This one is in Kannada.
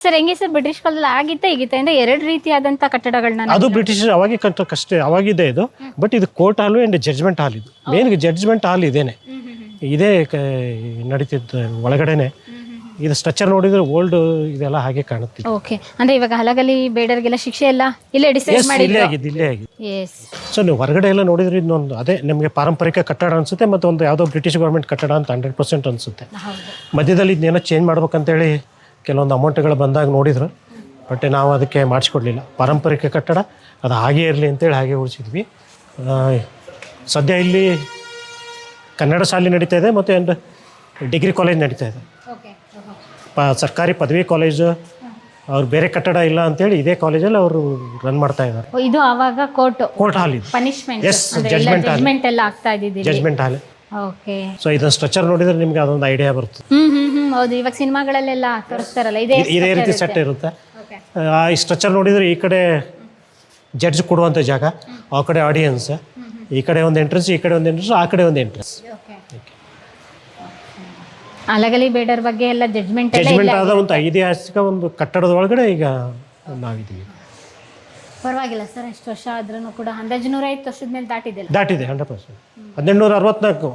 ಸರ್ ಹೆಂಗೆ ಸರ್ ಬ್ರಿಟಿಷ್ ಕಾಲದಲ್ಲಿ ಆಗಿತ್ತ ಈಗಿತ್ತ ಅಂದ್ರೆ ಎರಡು ರೀತಿಯಾದಂಥ ಕಟ್ಟಡಗಳನ್ನ ಅದು ಬ್ರಿಟಿಷ್ ಅವಾಗೆ ಕಟ್ಟಕ್ಕಷ್ಟೇ ಅವಾಗಿದೆ ಇದು. ಬಟ್ ಇದು ಕೋರ್ಟ್ ಹಾಲು ಆ್ಯಂಡ್ ಜಡ್ಜ್ಮೆಂಟ್ ಹಾಲ್. ಇದು ಮೇನ್ ಜಡ್ಜ್ಮೆಂಟ್ ಹಾಲ್ ಇದೇನೆ, ಇದೇ ನಡೀತಿದ್ದು ಒಳಗಡೆನೆ. ಇದು ಸ್ಟ್ರಕ್ಚರ್ ನೋಡಿದ್ರೆ ಓಲ್ಡ್ ಇದೆಲ್ಲ ಹಾಗೆ ಕಾಣುತ್ತೆ. ಓಕೆ, ಅಂದ್ರೆ ಇವಾಗ ಹಲಗಲಿ ಬೇಡರ್ಗೆಲ್ಲ ಶಿಕ್ಷೆ ಎಲ್ಲ ಇಲ್ಲೇ ಡಿಸೈಡ್ ಇಲ್ಲೇ ಮಾಡಿದ್ರು. ಆಗಿದೆ, ಇಲ್ಲೇ ಆಗಿದೆ. ಎಸ್. ಸೊ ನೀವು ಹೊರಗಡೆ ಎಲ್ಲ ನೋಡಿದ್ರೆ ಇನ್ನೊಂದು ಅದೇ ನಮಗೆ ಪಾರಂಪರಿಕ ಕಟ್ಟಡ ಅನಿಸುತ್ತೆ, ಮತ್ತು ಒಂದು ಯಾವುದೋ ಬ್ರಿಟಿಷ್ ಗೌರ್ಮೆಂಟ್ ಕಟ್ಟಡ ಅಂತ 100% ಅನಿಸುತ್ತೆ. ಮಧ್ಯದಲ್ಲಿ ಇದನ್ನೇನೋ ಚೇಂಜ್ ಮಾಡ್ಬೇಕಂತೇಳಿ ಕೆಲವೊಂದು ಅಮೌಂಟ್ಗಳು ಬಂದಾಗ ನೋಡಿದ್ರು, ಬಟ್ ನಾವು ಅದಕ್ಕೆ ಮಾಡಿಸ್ಕೊಡ್ಲಿಲ್ಲ. ಪಾರಂಪರಿಕ ಕಟ್ಟಡ ಅದು ಹಾಗೇ ಇರಲಿ ಅಂತೇಳಿ ಹಾಗೆ ಉಳಿಸಿದ್ವಿ. ಸದ್ಯ ಇಲ್ಲಿ ಕನ್ನಡ ಶಾಲೆ ನಡೀತಾ ಇದೆ, ಮತ್ತು ಒಂದು ಡಿಗ್ರಿ ಕಾಲೇಜ್ ನಡೀತಾ ಇದೆ. ಸರ್ಕಾರಿ ಪದವಿ ಕಾಲೇಜು. ಅವ್ರು ಬೇರೆ ಕಟ್ಟಡ ಇಲ್ಲ ಅಂತೇಳಿ ಇದೇ ಕಾಲೇಜಲ್ಲಿ ಅವರು ರನ್ ಮಾಡ್ತಾ ಇದ್ದಾರೆ. ಇದು ಆವಾಗ ಕೋರ್ಟ್ ಹಾಲ್ ಇದು. ಪನಿಷ್ಮೆಂಟ್. ಎಸ್, ಜಡ್ಜ್ಮೆಂಟ್ ಎಲ್ಲ ಆಗ್ತಾ ಇದ್ದಿದ್ದು ಜಡ್ಜ್ಮೆಂಟ್ ಹಾಲ್. ಓಕೆ. ಸೊ ಇದನ್ನ ಸ್ಟ್ರಕ್ಚರ್ ನೋಡಿದ್ರೆ ನಿಮ್ಗೆ ಅದೊಂದು ಐಡಿಯಾ ಬರುತ್ತೆ. ಹೌದು, ಇವಾಗ ಸಿನಿಮಾಗಳಲ್ಲೆಲ್ಲ ತೋರಿಸ್ತಾರಲ್ಲ ಇದೇ ರೀತಿ ಸೆಟ್ ಇರುತ್ತೆ. ಈ ಸ್ಟ್ರಕ್ಚರ್ ನೋಡಿದ್ರೆ ಈ ಕಡೆ ಜಡ್ಜ್ ಕೊಡುವಂಥ ಜಾಗ, ಆ ಕಡೆ ಆಡಿಯನ್ಸ್, ಈ ಕಡೆ ಒಂದು ಎಂಟ್ರೆನ್ಸ್, ಈ ಕಡೆ ಒಂದು ಎಂಟ್ರೆನ್ಸ್, ಆ ಕಡೆ ಒಂದು ಎಂಟ್ರೆನ್ಸ್. ಅಲಗಲಿ ಬೇಡರ್ ಬಗ್ಗೆ ಎಲ್ಲ ಜಡ್ಜ್ಮೆಂಟ್ ಆದ ಒಂದು ಐತಿಹಾಸಿಕ ಒಂದು ಕಟ್ಟಡದ ಒಳಗಡೆ ಈಗ ನಾವಿದ್ದೀವಿ. ಪರವಾಗಿಲ್ಲ ಸರ್, ಎಷ್ಟು ವರ್ಷ ಆದ್ರೂ ಕೂಡ ಅಂದಾಜು 150 ವರ್ಷದ ಮೇಲೆ ದಾಟಿದೆ. 100%. 1864